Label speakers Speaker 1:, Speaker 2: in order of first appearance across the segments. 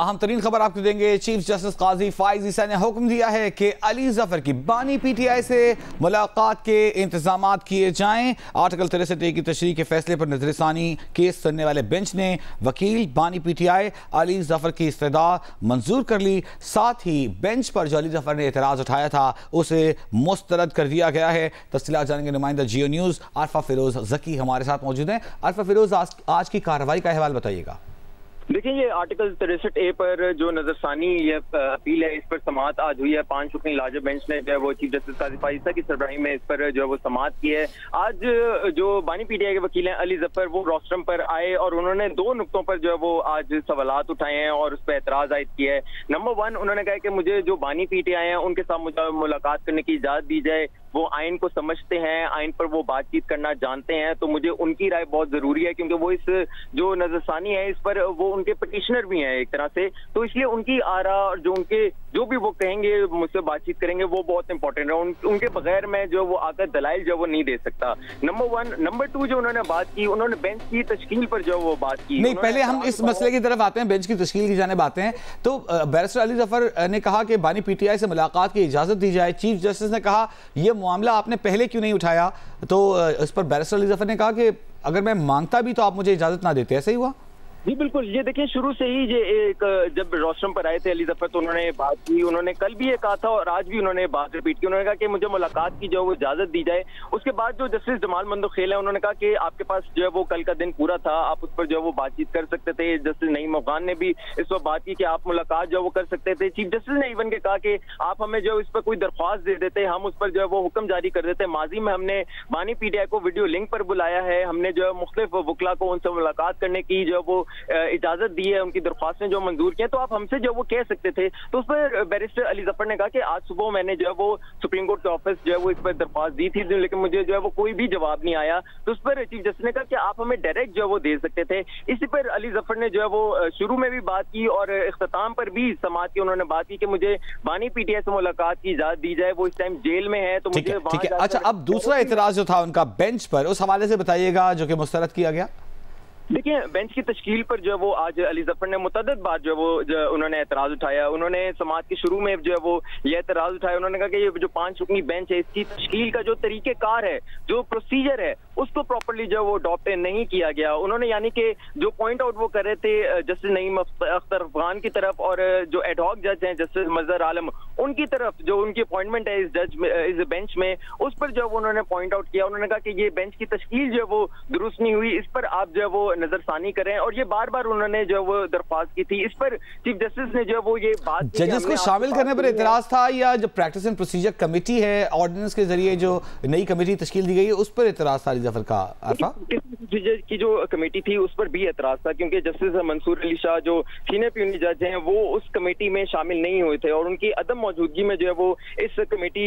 Speaker 1: अहम तरीन खबर आपको देंगे। चीफ जस्टिस काजी फाइज ईसा ने हुक्म दिया है कि अली जफर की बानी पीटीआई से मुलाकात के इंतजाम किए जाएं। आर्टिकल 63A की तशरीह के फैसले पर नजरसानी केस सुनने वाले बेंच ने वकील बानी पीटीआई अली जफर की इस्तदा मंजूर कर ली। साथ ही बेंच पर जो अली जफर ने एतराज उठाया था उसे मुस्तरद कर दिया गया है। तफसीलात जानेंगे नुमाइंदा जियो न्यूज़ अरफा फिरोज जकी हमारे साथ मौजूद हैं। अरफा फिरोज, आज की कार्रवाई का अहवाल बताइएगा।
Speaker 2: देखिए, ये आर्टिकल 63A पर जो नजरसानी ये अपील है, इस पर समाअत आज हुई है। 5 रुकनी लार्जर बेंच ने जो है वो चीफ जस्टिस काजी फाइज ईसा की सरबराही में इस पर जो है वो समाअत की है। आज जो बानी पीटीआई के वकील हैं अली जफर, वो रोस्टरम पर आए और उन्होंने 2 नुक्तों पर जो है वो आज सवालात उठाए हैं और उस पर एतराज आयद किया है। नंबर 1, उन्होंने कहा कि मुझे जो बानी पीटीआई हैं उनके साथ मुझे मुलाकात करने की इजाजत दी जाए। वो आइन को समझते हैं, आइन पर वो बातचीत करना जानते हैं, तो मुझे उनकी राय बहुत जरूरी है, क्योंकि वो इस जो नजरसानी है इस पर वो उनके पिटिशनर भी हैं एक तरह से, तो इसलिए उनकी आरा और जो भी वो कहेंगे, मुझसे बातचीत करेंगे, वो बहुत इंपॉर्टेंट है। उनके बगैर मैं जो वो आकर दलाइल जो वो नहीं दे सकता। नंबर 1। नंबर 2, जो उन्होंने बात की, उन्होंने बेंच की तश्कील पर जो वो बात की।
Speaker 1: नहीं, पहले हम इस मसले की तरफ आते हैं, बेंच की तश्कील की जानिब आते हैं। तो बैरिस्टर अली जफर ने कहा कि बानी पीटीआई से मुलाकात की इजाजत दी जाए। चीफ जस्टिस ने कहा यह मामला आपने पहले क्यों नहीं उठाया? तो इस पर बैरिस्टर अली जफर ने कहा कि अगर मैं मांगता भी तो आप मुझे इजाजत ना देते। ऐसा ही हुआ?
Speaker 2: जी बिल्कुल। ये देखिए, शुरू से ही ये एक जब रोस्टरम पर आए थे अली जफर, तो उन्होंने बात की। उन्होंने कल भी ये कहा था और आज भी उन्होंने बात रिपीट की। उन्होंने कहा कि मुझे मुलाकात की जो वो इजाजत दी जाए। उसके बाद जो जस्टिस जमाल मंदोखेल है, उन्होंने कहा कि आपके पास जो है वो कल का दिन पूरा था, आप उस पर जो है वो बातचीत कर सकते थे। जस्टिस नईम अफगान ने भी इस पर बात की कि आप मुलाकात जो है वो कर सकते थे। चीफ जस्टिस ने इवन के कहा कि आप हमें जो इस पर कोई दरख्वास्त दे देते, हम उस पर जो है वो हुक्म जारी कर देते। माजी में हमने बानी पीटीआई को वीडियो लिंक पर बुलाया है, हमने जो है मुख्तलिफ वकला को उनसे मुलाकात करने की जो वो इजाजत दी है, उनकी दरख्वास्तें जो मंजूर की हैं, तो आप हमसे जो वो कह सकते थे। तो उस पर बैरिस्टर अली जफर ने कहा कि आज सुबह मैंने जो है वो सुप्रीम कोर्ट के ऑफिस जो है वो इस पर दरख्वास्त दी थी, लेकिन मुझे जो है वो कोई भी जवाब नहीं आया। तो उस पर चीफ जस्टिस ने कहा कि आप हमें डायरेक्ट जो है वो दे सकते थे। इसी पर अली जफर ने जो है वो शुरू में भी बात की और इख्तिताम पर भी समाअत की। उन्होंने बात की कि मुझे बानी पीटीआई से मुलाकात की इजाजत दी जाए। वो इस टाइम जेल में है, तो मुझे
Speaker 1: ठीक है। अच्छा, अब दूसरा एतराज जो था उनका बेंच पर, उस हवाले से बताइएगा जो कि मुस्तरद किया गया।
Speaker 2: देखिए, बेंच की तश्कील पर जो है वो आज अली जफर ने मुतअद्दिद बार जो उन्होंने एतराज उठाया। उन्होंने समाअत के शुरू में जो है वो ये एतराज उठाया। उन्होंने कहा कि ये जो 5 रुकनी बेंच है, इसकी तश्कील का जो तरीकेकार है, जो प्रोसीजर है, उसको प्रॉपर्ली जो वो अडॉप्ट नहीं किया गया। उन्होंने यानी कि जो पॉइंट आउट वो कर रहे थे जस्टिस नईम अख्तर अफगान की तरफ और जो एडहॉक जज हैं जस्टिस मजहर आलम, उनकी तरफ जो उनकी अपॉइंटमेंट है इस बेंच में, उस पर जो उन्होंने पॉइंट आउट किया। उन्होंने कहा कि ये बेंच की तश्कील जो वो दुरुस्त नहीं हुई, इस पर आप जो है वो नजरसानी करें। और ये बार बार उन्होंने जो वो दरख्वास्त की थी। इस पर चीफ जस्टिस ने जो वो ये बात की,
Speaker 1: जजेस को शामिल करने पर एतराज था या जो प्रैक्टिस एंड प्रोसीजर कमेटी है, ऑर्डिनेंस के जरिए जो नई कमेटी तश्कील दी गई है, उस पर एतराज था अली जफर का?
Speaker 2: की जो कमेटी थी उस पर भी एतराज था, क्योंकि जस्टिस मंसूर अली शाह जो सीनियर प्यूनी जज हैं वो उस कमेटी में शामिल नहीं हुए थे और उनकी अदम मौजूदगी में जो है वो इस कमेटी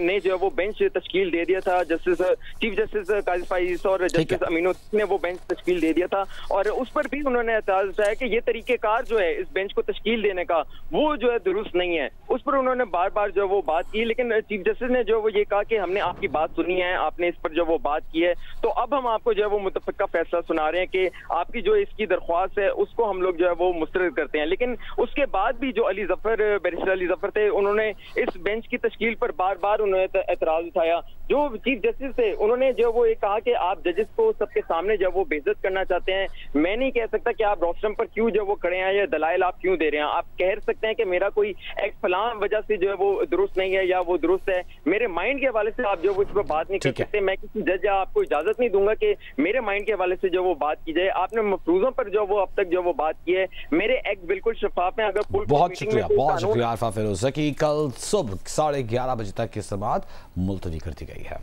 Speaker 2: ने जो है वो बेंच तश्कील दे दिया था। चीफ जस्टिस काजी फाइज ईसा और जस्टिस अमीनुद्दीन ने वो बेंच तश्कील दे दिया था और उस पर भी उन्होंने एतराज उठाया कि ये तरीकेकार जो है इस बेंच को तश्कील देने का, वो जो है दुरुस्त नहीं है। उस पर उन्होंने बार बार जो वो बात की, लेकिन चीफ जस्टिस ने जो वो ये कहा कि हमने आपकी बात सुनी है, आपने इस पर जो वो बात की है, तो अब हम आपको जो है वो मुतफ़िक़ा फैसला सुना रहे हैं कि आपकी जो इसकी दरख्वास्त है उसको हम लोग जो है वो मुस्तरद करते हैं। लेकिन उसके बाद भी जो अली जफर, बैरिस्टर अली जफर थे, उन्होंने इस बेंच की तश्कील पर बार बार उन्होंने एतराज उठाया। जो चीफ जस्टिस थे उन्होंने जो वो ये कहा कि आप जजेस को सबके सामने जब वो बेइज्जत करना चाहते हैं, मैं नहीं कह सकता कि आप रोस्टरम पर क्यों जो वो खड़े हैं या दलाइल आप क्यों दे रहे हैं। आप कह सकते हैं कि मेरा कोई एक फलां वजह से जो है वो दुरुस्त नहीं है या वो दुरुस्त है। मेरे माइंड के हवाले से आप जो वो इस पर बात नहीं कर सकते। मैं किसी जज या आपको इजाजत नहीं दूंगा कि मेरे माइंड के हवाले से जो वो बात की जाए। आपने मफरूजों पर जो वो अब तक जो वो बात की है, मेरे एक्ट बिल्कुल शफाफ है। अगर
Speaker 1: बहुत शुक्रिया अरफा फिरोज जकी। कल सुबह 11:30 बजे तक की समाअत मुलतवी कर दी गई है।